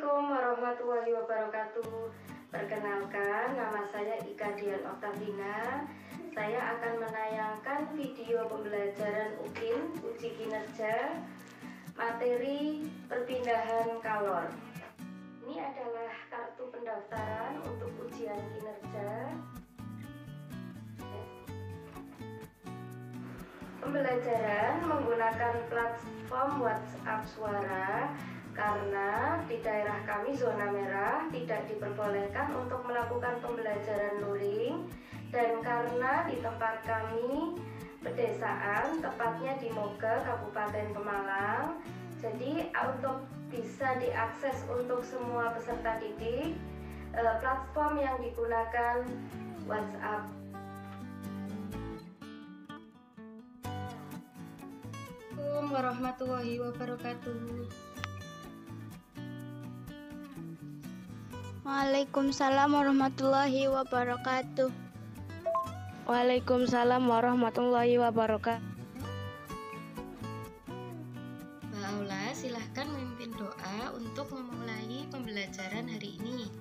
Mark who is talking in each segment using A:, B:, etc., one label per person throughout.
A: Assalamualaikum warahmatullahi wabarakatuh. Perkenalkan, nama saya Ika Dian Oktavina. Saya akan menayangkan video pembelajaran UKIN, uji kinerja, materi perpindahan kalor. Ini adalah kartu pendaftaran untuk ujian kinerja. Pembelajaran menggunakan platform WhatsApp suara karena di daerah kami zona merah tidak diperbolehkan untuk melakukan pembelajaran luring, dan karena di tempat kami pedesaan, tepatnya di Moga, Kabupaten Pemalang, jadi untuk bisa diakses untuk semua peserta didik, platform yang digunakan WhatsApp. Assalamualaikum warahmatullahi wabarakatuh.
B: Waalaikumsalam warahmatullahi wabarakatuh.
C: Waalaikumsalam warahmatullahi wabarakatuh.
A: Mbak Aula, silahkan memimpin doa untuk memulai pembelajaran hari ini.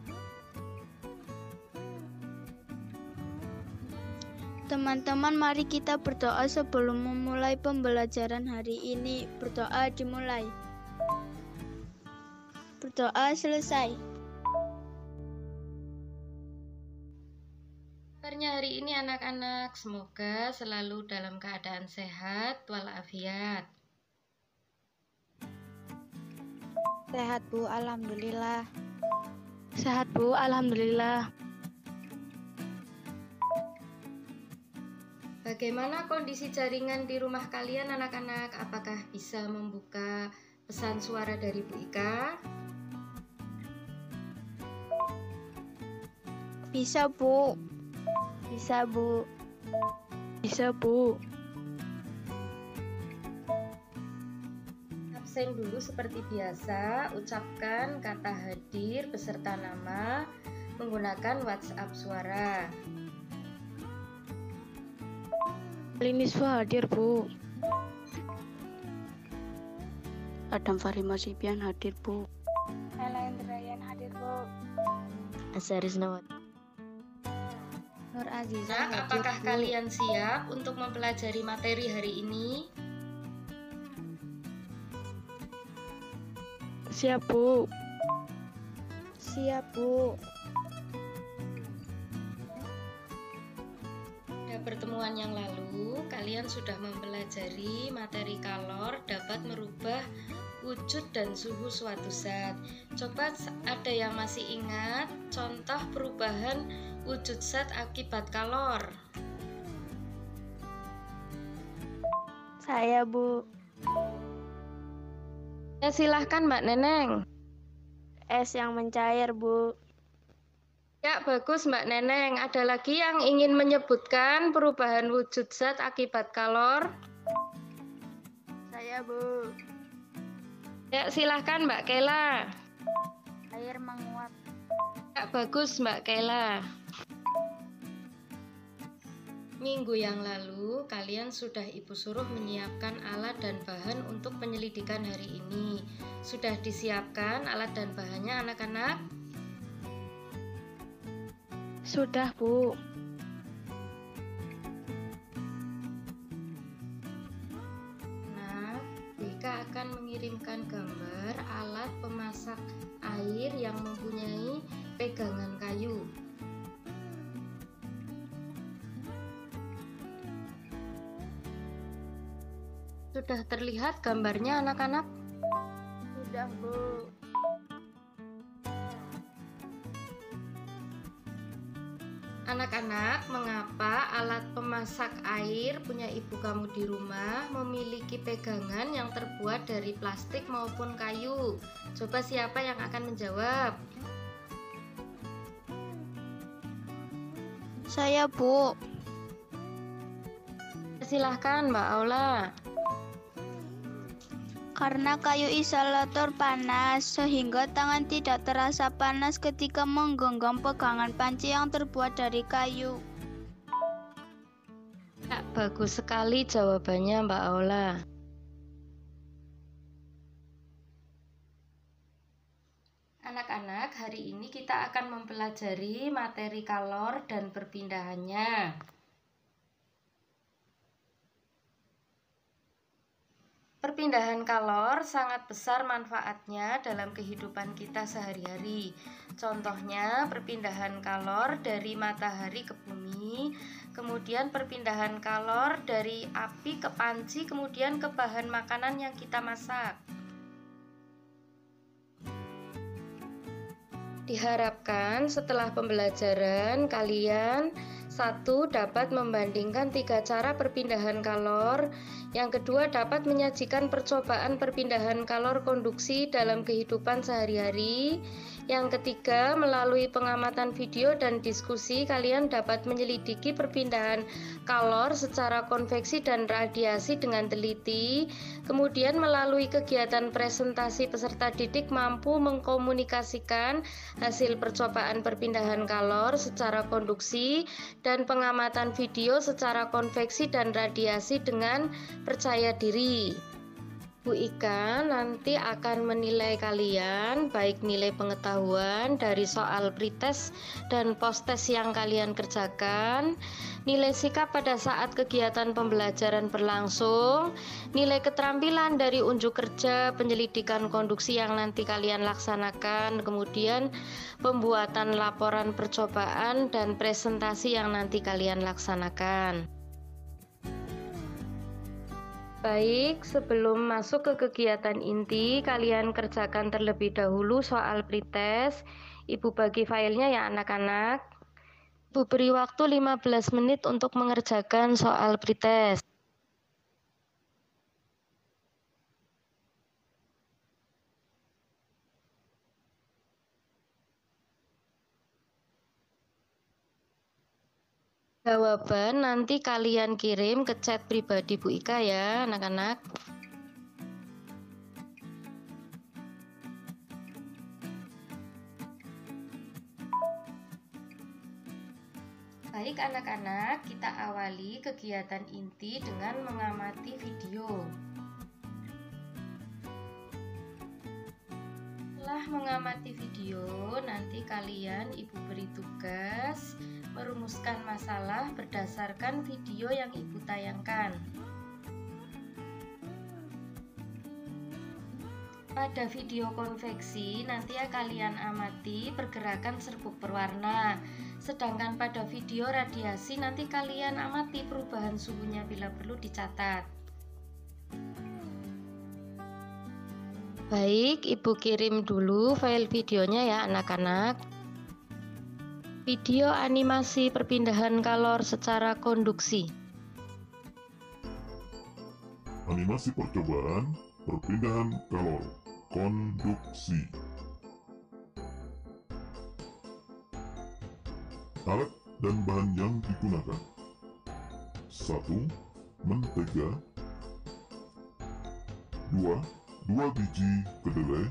B: Teman-teman, mari kita berdoa sebelum memulai pembelajaran hari ini. Berdoa dimulai. Berdoa selesai.
A: Kabarnya hari ini anak-anak, semoga selalu dalam keadaan sehat walafiat.
B: Sehat, Bu. Alhamdulillah.
C: Sehat, Bu. Alhamdulillah.
A: Bagaimana kondisi jaringan di rumah kalian anak-anak? Apakah bisa membuka pesan suara dari Bu Ika?
B: Bisa, Bu. Bisa, Bu.
C: Bisa, Bu.
A: Absen dulu seperti biasa, ucapkan kata hadir beserta nama menggunakan WhatsApp suara.
C: Liniswa hadir, Bu.
D: Adam Farima Sipian hadir, Bu.
B: Ella Indrayan hadir, Bu.
D: Asaris Nawat.
B: Nur Aziza
A: Nah,
B: hadir,
A: apakah
B: Bu.
A: kalian siap untuk mempelajari materi hari ini?
C: Siap, Bu.
B: Siap, Bu.
A: Pada pertemuan yang lalu, kalian sudah mempelajari materi kalor dapat merubah wujud dan suhu suatu zat. Coba ada yang masih ingat contoh perubahan wujud zat akibat kalor?
B: Saya, Bu.
A: Ya, silahkan Mbak Neneng.
B: Es yang mencair, Bu.
A: Ya, bagus Mbak Neneng. Ada lagi yang ingin menyebutkan perubahan wujud zat akibat kalor?
B: Saya, Bu.
A: Ya, silahkan Mbak Kela.
B: Air menguap.
A: Ya, bagus Mbak Kela. Minggu yang lalu, kalian sudah Ibu suruh menyiapkan alat dan bahan untuk penyelidikan hari ini. Sudah disiapkan alat dan bahannya anak-anak?
C: Sudah, Bu.
A: Nah, Bika akan mengirimkan gambar alat pemasak air yang mempunyai pegangan kayu. Sudah terlihat gambarnya anak-anak?
B: Sudah, Bu.
A: Anak-anak, mengapa alat pemasak air punya ibu kamu di rumah memiliki pegangan yang terbuat dari plastik maupun kayu? Coba siapa yang akan menjawab?
B: Saya, Bu.
A: Silahkan Mbak Aula.
B: Karena kayu isolator panas, sehingga tangan tidak terasa panas ketika menggenggam pegangan panci yang terbuat dari kayu.
A: Ya, bagus sekali jawabannya Mbak Aula. kita akan mempelajari materi kalor dan perpindahannya. Perpindahan kalor sangat besar manfaatnya dalam kehidupan kita sehari-hari. Contohnya perpindahan kalor dari matahari ke bumi, kemudian perpindahan kalor dari api ke panci, kemudian ke bahan makanan yang kita masak. Diharapkan setelah pembelajaran kalian dapat membandingkan 3 cara perpindahan kalor. Yang kedua, dapat menyajikan percobaan perpindahan kalor konduksi dalam kehidupan sehari-hari. Yang ketiga, melalui pengamatan video dan diskusi, kalian dapat menyelidiki perpindahan kalor secara konveksi dan radiasi dengan teliti. Kemudian, melalui kegiatan presentasi, peserta didik mampu mengkomunikasikan hasil percobaan perpindahan kalor secara konduksi dan pengamatan video secara konveksi dan radiasi dengan percaya diri. Bu Ika nanti akan menilai kalian, baik nilai pengetahuan dari soal pretest dan posttest yang kalian kerjakan, nilai sikap pada saat kegiatan pembelajaran berlangsung, nilai keterampilan dari unjuk kerja penyelidikan konduksi yang nanti kalian laksanakan, kemudian pembuatan laporan percobaan dan presentasi yang nanti kalian laksanakan. Baik, sebelum masuk ke kegiatan inti, kalian kerjakan terlebih dahulu soal pretest. Ibu bagi filenya ya anak-anak. Ibu beri waktu 15 menit untuk mengerjakan soal pretest. Jawaban nanti kalian kirim ke chat pribadi Bu Ika ya anak-anak. Baik anak-anak, kita awali kegiatan inti dengan mengamati video. Setelah mengamati video, nanti kalian ibu beri tugas merumuskan masalah berdasarkan video yang ibu tayangkan. Pada video konveksi nanti ya kalian amati pergerakan serbuk berwarna. Sedangkan pada video radiasi nanti kalian amati perubahan suhunya bila perlu dicatat. Baik, ibu kirim dulu file videonya ya anak-anak. Video animasi perpindahan kalor secara konduksi.
E: Animasi percobaan perpindahan kalor konduksi. Alat dan bahan yang digunakan: 1. Mentega. 2 biji kedelai.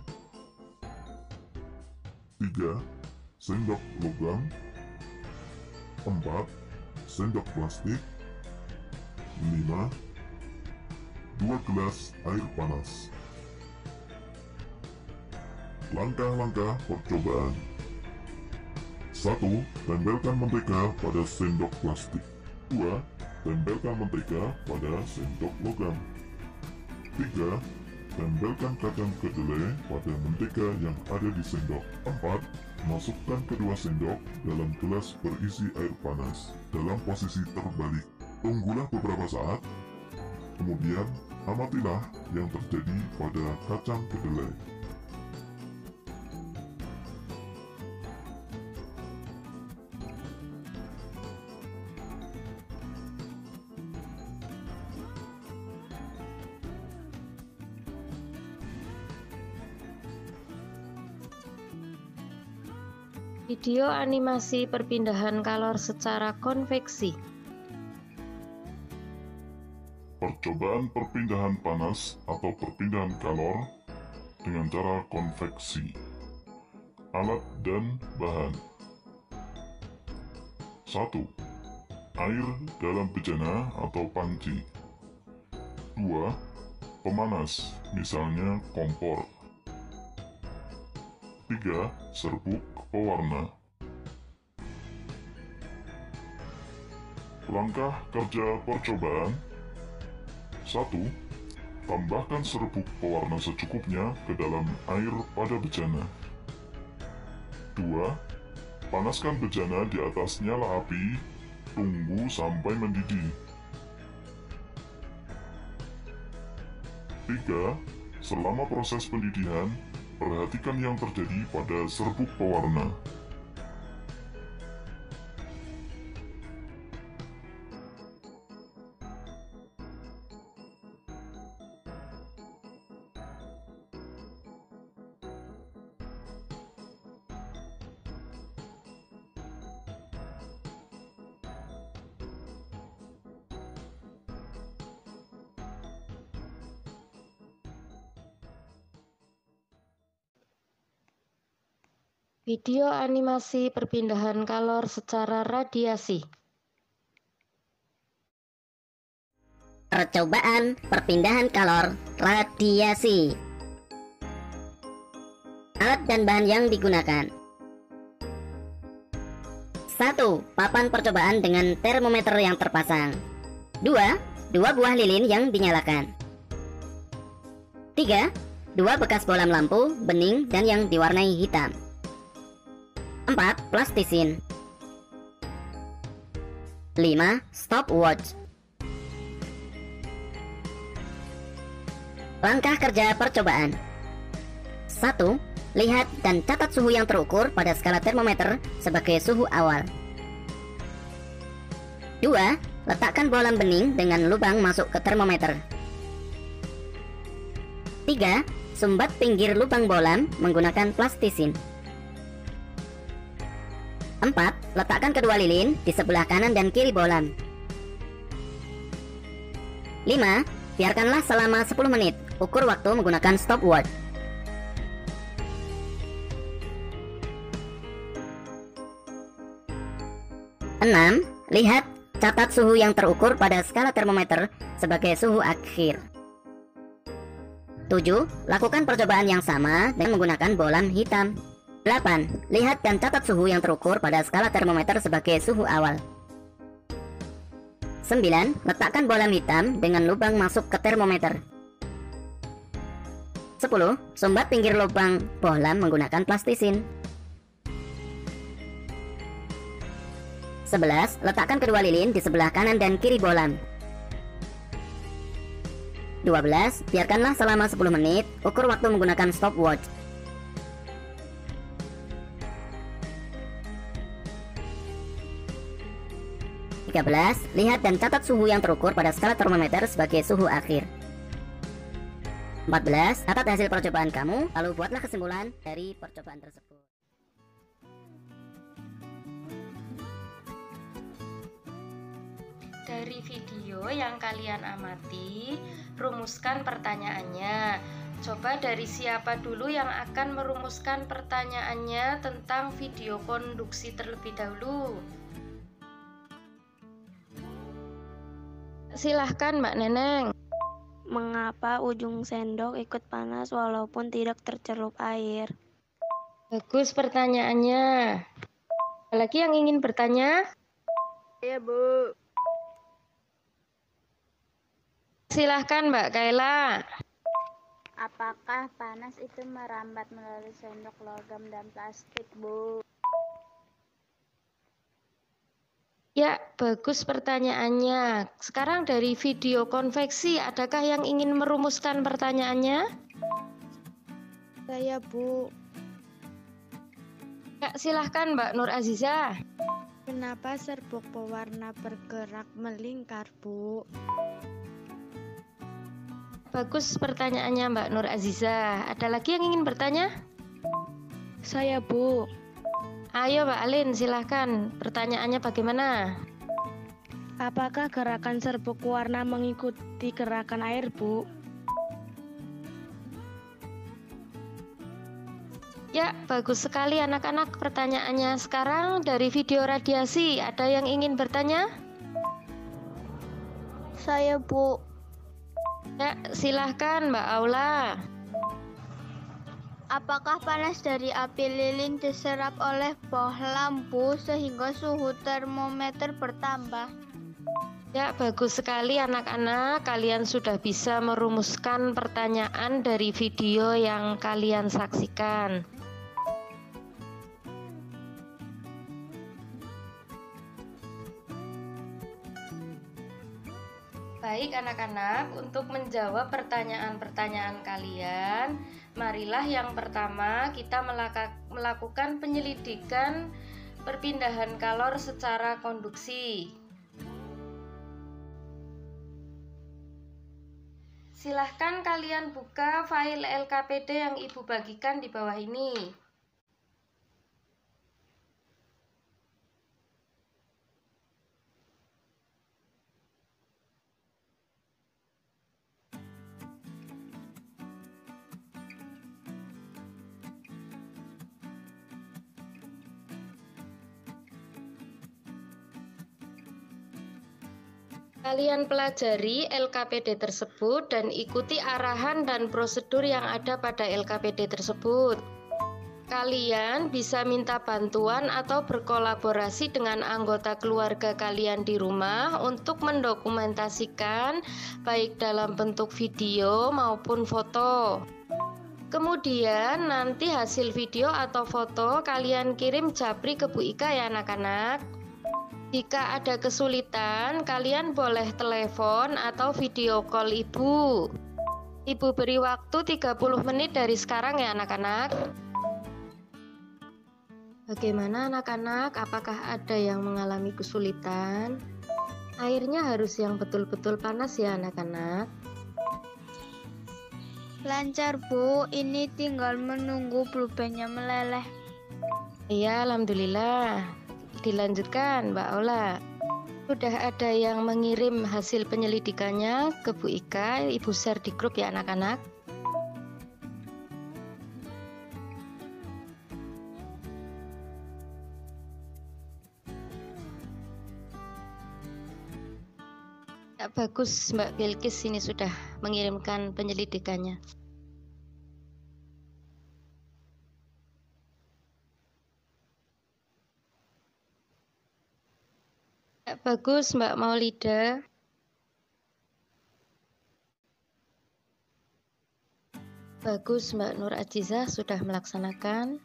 E: 3 sendok logam. 4 sendok plastik. 5 2 gelas air panas. Langkah-langkah percobaan: 1. Tempelkan mentega pada sendok plastik. 2. Tempelkan mentega pada sendok logam. 3. Tempelkan kacang kedelai pada mentega yang ada di sendok. 4. Masukkan kedua sendok dalam gelas berisi air panas dalam posisi terbalik. Tunggulah beberapa saat, kemudian amatilah yang terjadi pada kacang kedelai.
A: Video animasi perpindahan kalor secara konveksi.
E: Percobaan perpindahan panas atau perpindahan kalor dengan cara konveksi. Alat dan bahan: 1. Air dalam bejana atau panci. 2. Pemanas, misalnya kompor. 3. Serbuk. pewarna. Langkah kerja percobaan. 1. Tambahkan serbuk pewarna secukupnya ke dalam air pada bejana. 2. Panaskan bejana di atas nyala api, tunggu sampai mendidih. 3. Selama proses pendidihan, perhatikan yang terjadi pada serbuk pewarna.
A: Video animasi perpindahan kalor secara radiasi.
F: Percobaan perpindahan kalor radiasi. Alat dan bahan yang digunakan. 1. Papan percobaan dengan termometer yang terpasang. 2. Dua buah lilin yang dinyalakan. 3. Dua bekas bolam lampu, bening dan yang diwarnai hitam. 4. Plastisin. 5. Stopwatch. Langkah kerja percobaan. 1. Lihat dan catat suhu yang terukur pada skala termometer sebagai suhu awal. 2. Letakkan bolam bening dengan lubang masuk ke termometer. 3. Sumbat pinggir lubang bolam menggunakan plastisin. 4. Letakkan kedua lilin di sebelah kanan dan kiri bolam. 5. Biarkanlah selama 10 menit. Ukur waktu menggunakan stopwatch. 6. Lihat, catat suhu yang terukur pada skala termometer sebagai suhu akhir. 7. Lakukan percobaan yang sama dengan menggunakan bolam hitam. 8. Lihat dan catat suhu yang terukur pada skala termometer sebagai suhu awal. 9. Letakkan bolam hitam dengan lubang masuk ke termometer. 10. Sumbat pinggir lubang bolam menggunakan plastisin. 11. Letakkan kedua lilin di sebelah kanan dan kiri bolam. 12. Biarkanlah selama 10 menit. Ukur waktu menggunakan stopwatch. 13. Lihat dan catat suhu yang terukur pada skala termometer sebagai suhu akhir. 14. Catat hasil percobaan kamu, lalu buatlah kesimpulan dari percobaan tersebut.
A: Dari video yang kalian amati, rumuskan pertanyaannya. Coba dari siapa dulu yang akan merumuskan pertanyaannya tentang video konduksi terlebih dahulu? Silahkan Mbak Neneng.
B: Mengapa ujung sendok ikut panas walaupun tidak tercelup air?
A: Bagus pertanyaannya. Ada lagi yang ingin bertanya?
C: Ya, Bu.
A: Silahkan Mbak Kaila.
B: Apakah panas itu merambat melalui sendok logam dan plastik, Bu?
A: Ya, bagus pertanyaannya. Sekarang dari video konveksi, adakah yang ingin merumuskan pertanyaannya?
C: Saya, Bu.
A: Ya, silahkan Mbak Nur Aziza.
C: Kenapa serbuk pewarna bergerak melingkar, Bu?
A: Bagus pertanyaannya Mbak Nur Aziza. Ada lagi yang ingin bertanya?
C: Saya, Bu.
A: Ayo Mbak Alin, silahkan. Pertanyaannya bagaimana?
C: Apakah gerakan serbuk warna mengikuti gerakan air, Bu?
A: Ya, bagus sekali anak-anak pertanyaannya. Sekarang dari video radiasi, ada yang ingin bertanya?
B: Saya, Bu.
A: Ya, silahkan Mbak Aula.
B: Apakah panas dari api lilin diserap oleh boh lampu sehingga suhu termometer bertambah?
A: Ya, bagus sekali anak-anak. Kalian sudah bisa merumuskan pertanyaan dari video yang kalian saksikan. Baik anak-anak, untuk menjawab pertanyaan-pertanyaan kalian, marilah yang pertama kita melakukan penyelidikan perpindahan kalor secara konduksi. Silahkan kalian buka file LKPD yang Ibu bagikan di bawah ini. Kalian pelajari LKPD tersebut dan ikuti arahan dan prosedur yang ada pada LKPD tersebut. Kalian bisa minta bantuan atau berkolaborasi dengan anggota keluarga kalian di rumah untuk mendokumentasikan baik dalam bentuk video maupun foto. Kemudian nanti hasil video atau foto kalian kirim japri ke Bu Ika ya anak-anak. Jika ada kesulitan, kalian boleh telepon atau video call Ibu. Ibu beri waktu 30 menit dari sekarang ya anak-anak. Bagaimana anak-anak? Apakah ada yang mengalami kesulitan? Airnya harus yang betul-betul panas ya anak-anak.
B: Lancar Bu, ini tinggal menunggu pulpennya meleleh.
A: Iya, alhamdulillah. Dilanjutkan Mbak Ola. Sudah ada yang mengirim hasil penyelidikannya ke Bu Ika. Ibu share di grup ya anak-anak. Ya, bagus Mbak Bilkis ini sudah mengirimkan penyelidikannya. Ya, bagus Mbak Maulida. Bagus Mbak Nur Ajizah sudah melaksanakan.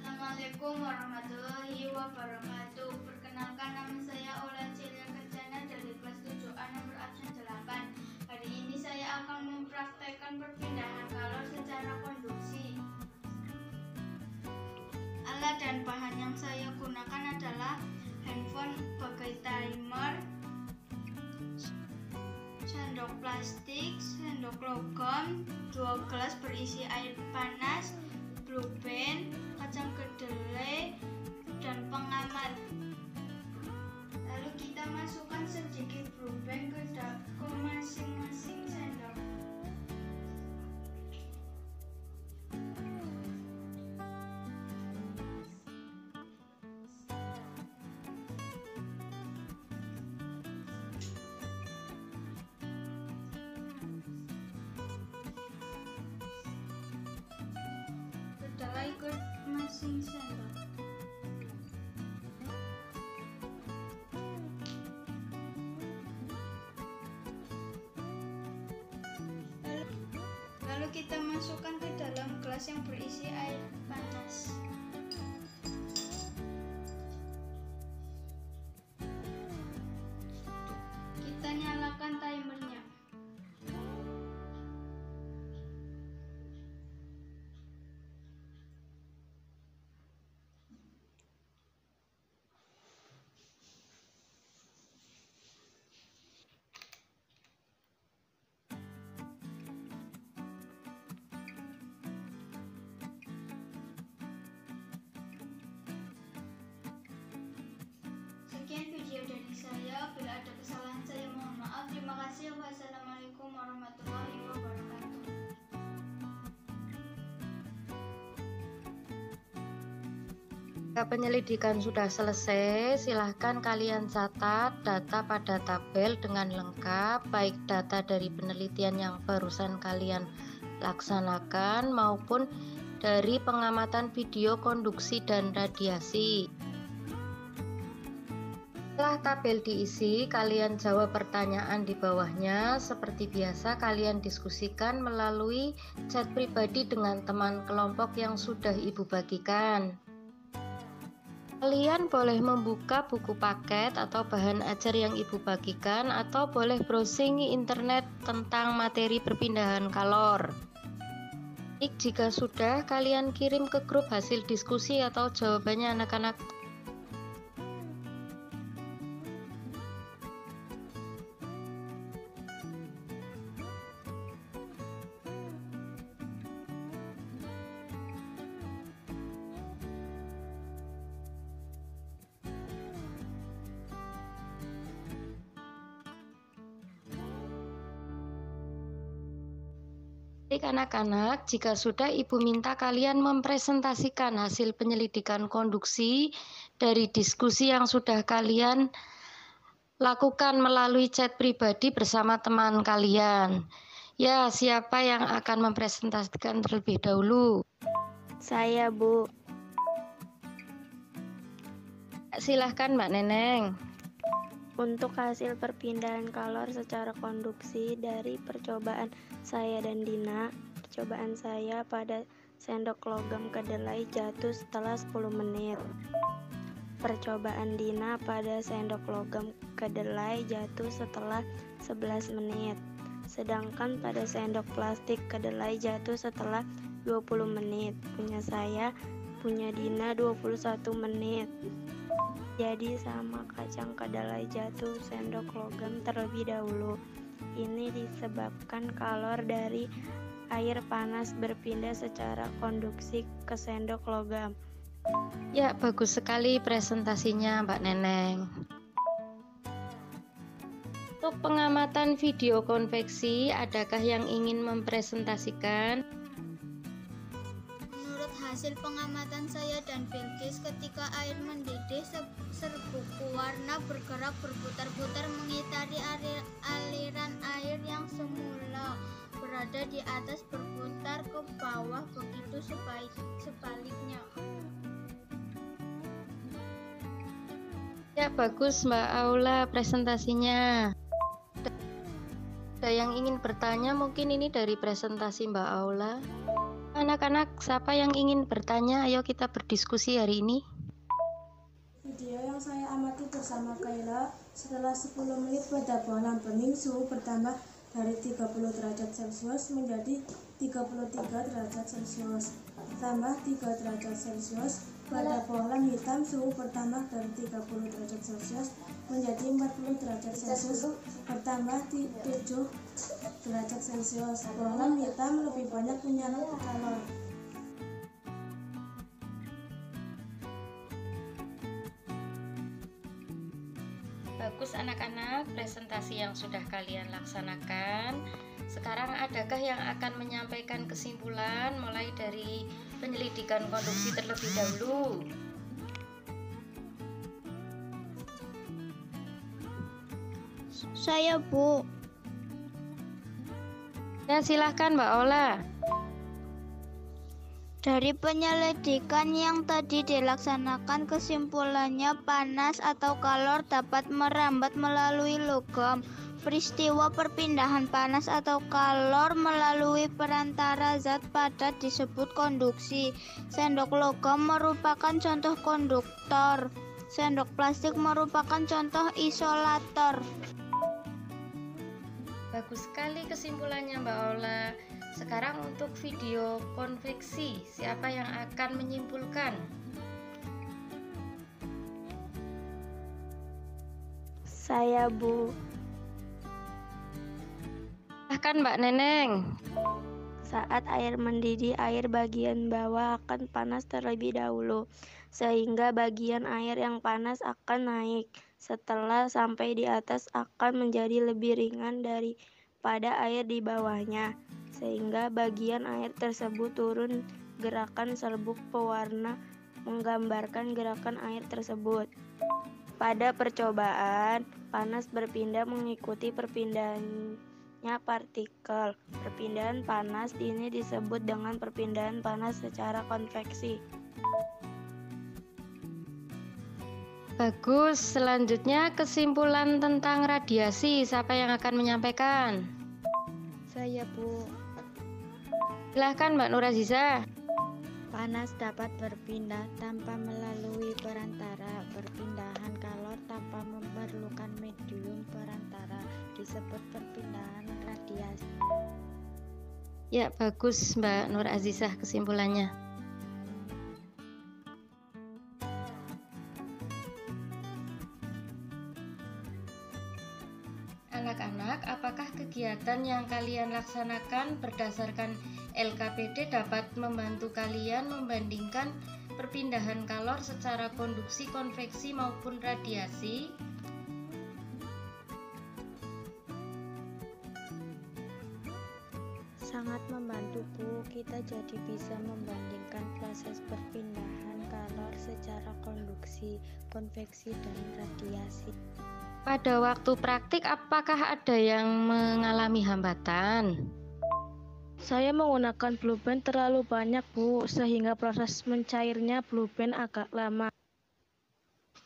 B: Assalamualaikum warahmatullahi wabarakatuh. Perkenalkan, nama saya Ola Celia Kencana dari kelas 7A nomor absen 8. Hari ini saya akan mempraktekkan perpindahan kalor secara konduksi. Alat dan bahan yang saya gunakan adalah handphone sebagai timer, sendok plastik, sendok logam, 2 gelas berisi air panas, pulpen, kacang kedelai, dan pengaman. Lalu kita masukkan sedikit pulpen ke masing-masing sendok. Kedelai ke masing sendok. Lalu kita masukkan ke dalam gelas yang berisi air panas. Kita nyalakan timernya. Sekian video dari saya. Bila ada kesalahan saya mohon maaf. Terima kasih. Wassalamualaikum warahmatullahi wabarakatuh.
A: Jika penyelidikan sudah selesai, silahkan kalian catat data pada tabel dengan lengkap, baik data dari penelitian yang barusan kalian laksanakan maupun dari pengamatan video konduksi dan radiasi. Setelah tabel diisi, kalian jawab pertanyaan di bawahnya. Seperti biasa, kalian diskusikan melalui chat pribadi dengan teman kelompok yang sudah Ibu bagikan. Kalian boleh membuka buku paket atau bahan ajar yang Ibu bagikan, atau boleh browsing internet tentang materi perpindahan kalor. Jika sudah, kalian kirim ke grup hasil diskusi atau jawabannya anak-anak. Anak-anak, jika sudah, Ibu minta kalian mempresentasikan hasil penyelidikan konduksi dari diskusi yang sudah kalian lakukan melalui chat pribadi bersama teman kalian. Ya, siapa yang akan mempresentasikan terlebih dahulu?
C: Saya, Bu.
A: Silahkan Mbak Neneng.
C: Untuk hasil perpindahan kalor secara konduksi dari percobaan saya dan Dina, percobaan saya pada sendok logam kedelai jatuh setelah 10 menit. Percobaan Dina pada sendok logam kedelai jatuh setelah 11 menit. Sedangkan pada sendok plastik kedelai jatuh setelah 20 menit. Punya saya, punya Dina 21 menit. Jadi sama kacang kedelai jatuh sendok logam terlebih dahulu. Ini disebabkan kalor dari air panas berpindah secara konduksi ke sendok logam.
A: Ya, bagus sekali presentasinya Mbak Neneng. Untuk pengamatan video konveksi, adakah yang ingin mempresentasikan?
B: Hasil pengamatan saya dan Bilqis ketika air mendidih, serbuk warna bergerak berputar-putar mengitari aliran air yang semula berada di atas berputar ke bawah, begitu sebaliknya.
A: Ya, bagus Mbak Aula presentasinya. Ada yang ingin bertanya, mungkin ini dari presentasi Mbak Aula. Anak-anak, siapa yang ingin bertanya? Ayo kita berdiskusi hari ini.
G: Video yang saya amati bersama Kayla, setelah 10 menit pada bohlam bening, suhu bertambah dari 30 derajat Celcius menjadi 33 derajat Celcius. Tambah 3 derajat Celcius. Pada bohlam hitam, suhu bertambah dari 30 derajat Celcius menjadi 40 derajat Celcius. Bertambah 7 derajat Celcius. Bohlam hitam lebih banyak menyerap kalor.
A: Bagus anak-anak, presentasi yang sudah kalian laksanakan. Sekarang adakah yang akan menyampaikan kesimpulan mulai dari penyelidikan konduksi terlebih dahulu?
B: Saya, Bu.
A: Ya, silahkan Mbak Ola.
B: Dari penyelidikan yang tadi dilaksanakan, kesimpulannya panas atau kalor dapat merambat melalui logam. Peristiwa perpindahan panas atau kalor melalui perantara zat padat disebut konduksi. Sendok logam merupakan contoh konduktor. Sendok plastik merupakan contoh isolator.
A: Bagus sekali kesimpulannya Mbak Ola. Sekarang untuk video konveksi, siapa yang akan menyimpulkan?
C: Saya, Bu.
A: Silahkan Mbak Neneng.
C: Saat air mendidih, air bagian bawah akan panas terlebih dahulu, sehingga bagian air yang panas akan naik. Setelah sampai di atas akan menjadi lebih ringan daripada air di bawahnya, sehingga bagian air tersebut turun. Gerakan serbuk pewarna menggambarkan gerakan air tersebut. Pada percobaan, panas berpindah mengikuti perpindahannya terbentuknya partikel. Perpindahan panas ini disebut dengan perpindahan panas secara konveksi.
A: Bagus, selanjutnya kesimpulan tentang radiasi. Siapa yang akan menyampaikan?
C: Saya, Bu.
A: Silahkan Mbak Nur Aziza.
C: Panas dapat berpindah tanpa melalui perantara. Perpindahan kalor tanpa memerlukan medium perantara disebut perpindahan radiasi.
A: Ya, bagus Mbak Nur Azizah kesimpulannya. Anak-anak, apakah kegiatan yang kalian laksanakan berdasarkan LKPD dapat membantu kalian membandingkan perpindahan kalor secara konduksi, konveksi maupun radiasi?
C: Sangat membantu, Bu. Kita jadi bisa membandingkan proses perpindahan kalor secara konduksi, konveksi, dan radiasi.
A: Pada waktu praktik, apakah ada yang mengalami hambatan?
G: Saya menggunakan blue band terlalu banyak, Bu, sehingga proses mencairnya blue band agak lama.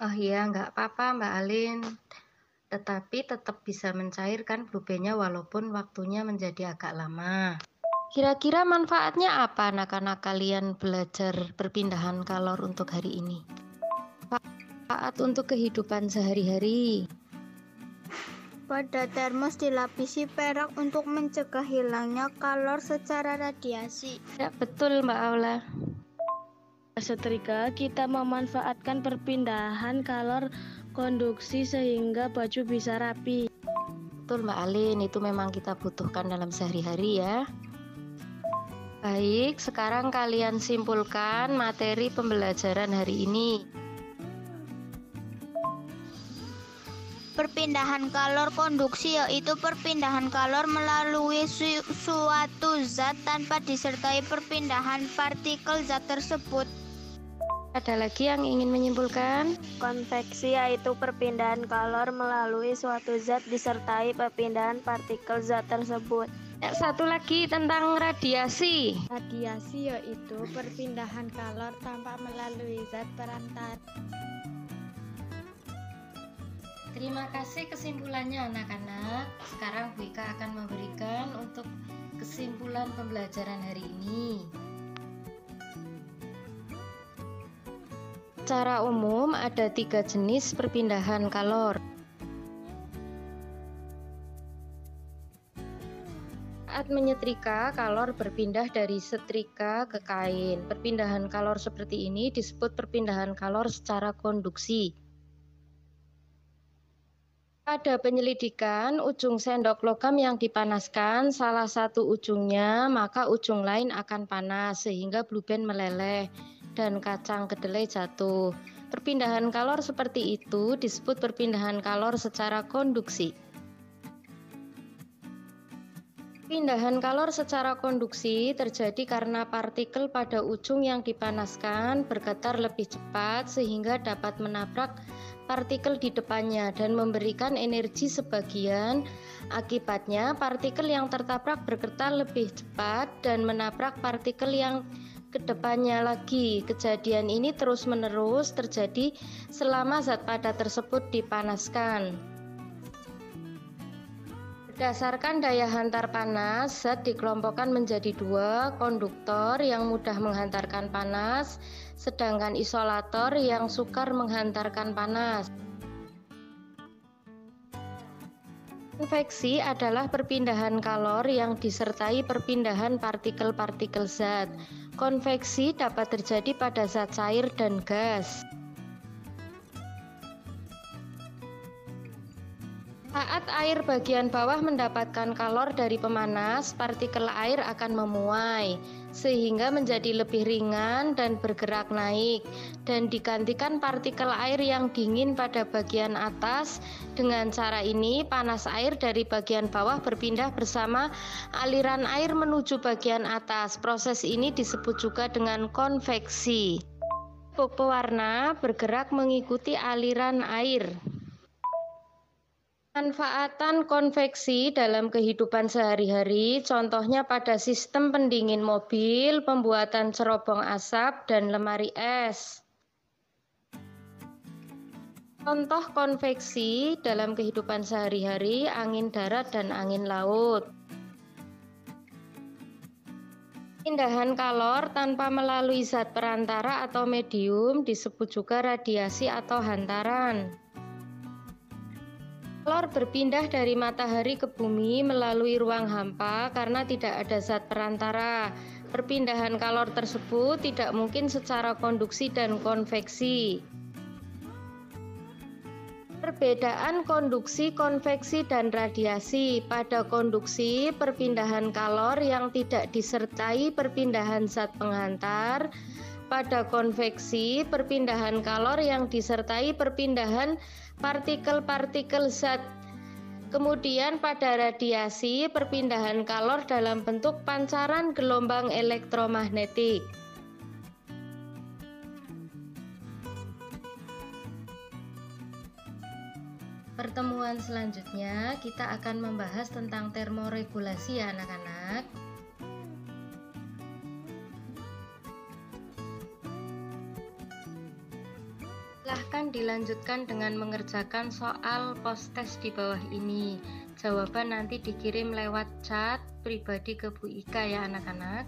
A: Oh iya, nggak apa-apa Mbak Alin. Tetapi tetap bisa mencairkan blue band-nya walaupun waktunya menjadi agak lama. Kira-kira manfaatnya apa anak-anak kalian belajar perpindahan kalor untuk hari ini? Manfaat untuk kehidupan sehari-hari.
B: Pada termos dilapisi perak untuk mencegah hilangnya kalor secara radiasi.
A: Ya, betul Mbak Aula.
G: Setrika kita memanfaatkan perpindahan kalor konduksi sehingga baju bisa rapi.
A: Betul Mbak Alin, itu memang kita butuhkan dalam sehari-hari ya. Baik, sekarang kalian simpulkan materi pembelajaran hari ini.
B: Perpindahan kalor konduksi yaitu perpindahan kalor melalui suatu zat tanpa disertai perpindahan partikel zat tersebut.
A: Ada lagi yang ingin menyimpulkan?
C: Konveksi yaitu perpindahan kalor melalui suatu zat disertai perpindahan partikel zat tersebut.
A: Ya, satu lagi tentang radiasi.
C: Radiasi yaitu perpindahan kalor tanpa melalui zat perantara.
A: Terima kasih kesimpulannya anak-anak. Sekarang Bu Ika akan memberikan untuk kesimpulan pembelajaran hari ini. Secara umum ada 3 jenis perpindahan kalor. Saat menyetrika, kalor berpindah dari setrika ke kain. Perpindahan kalor seperti ini disebut perpindahan kalor secara konduksi. Pada penyelidikan, ujung sendok logam yang dipanaskan salah satu ujungnya, maka ujung lain akan panas sehingga blue band meleleh dan kacang kedelai jatuh. Perpindahan kalor seperti itu disebut perpindahan kalor secara konduksi. Perpindahan kalor secara konduksi terjadi karena partikel pada ujung yang dipanaskan bergetar lebih cepat sehingga dapat menabrak partikel di depannya dan memberikan energi sebagian. Akibatnya, partikel yang tertabrak bergetar lebih cepat dan menabrak partikel yang ke depannya lagi. Kejadian ini terus-menerus terjadi selama zat padat tersebut dipanaskan. Berdasarkan daya hantar panas, zat dikelompokkan menjadi 2, konduktor yang mudah menghantarkan panas, sedangkan isolator yang sukar menghantarkan panas. Konveksi adalah perpindahan kalor yang disertai perpindahan partikel-partikel zat. Konveksi dapat terjadi pada zat cair dan gas. Saat air bagian bawah mendapatkan kalor dari pemanas, partikel air akan memuai sehingga menjadi lebih ringan dan bergerak naik dan digantikan partikel air yang dingin pada bagian atas. Dengan cara ini, panas air dari bagian bawah berpindah bersama aliran air menuju bagian atas. Proses ini disebut juga dengan konveksi. Pewarna bergerak mengikuti aliran air. Manfaatan konveksi dalam kehidupan sehari-hari, contohnya pada sistem pendingin mobil, pembuatan cerobong asap, dan lemari es. Contoh konveksi dalam kehidupan sehari-hari, angin darat dan angin laut. Perpindahan kalor tanpa melalui zat perantara atau medium disebut juga radiasi atau hantaran. Kalor berpindah dari matahari ke bumi melalui ruang hampa karena tidak ada zat perantara. Perpindahan kalor tersebut tidak mungkin secara konduksi dan konveksi. Perbedaan konduksi, konveksi, dan radiasi. Pada konduksi, perpindahan kalor yang tidak disertai perpindahan zat penghantar. Pada konveksi, perpindahan kalor yang disertai perpindahan partikel-partikel zat. Kemudian pada radiasi, perpindahan kalor dalam bentuk pancaran gelombang elektromagnetik. Pertemuan selanjutnya kita akan membahas tentang termoregulasi ya anak-anak. Silahkan dilanjutkan dengan mengerjakan soal post-test di bawah ini. Jawaban nanti dikirim lewat chat pribadi ke Bu Ika ya anak-anak.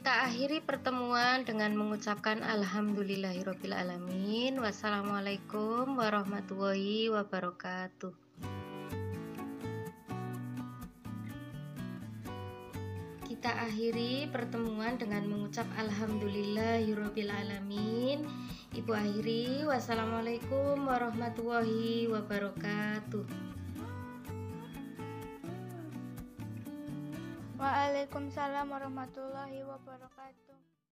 A: Kita akhiri pertemuan dengan mengucapkan alhamdulillahirobbilalamin. Wassalamualaikum warahmatullahi wabarakatuh. Kita akhiri pertemuan dengan mengucap alhamdulillahirobbilalamin. Ibu akhiri, wassalamualaikum warahmatullahi wabarakatuh.
B: Waalaikumsalam warahmatullahi wabarakatuh.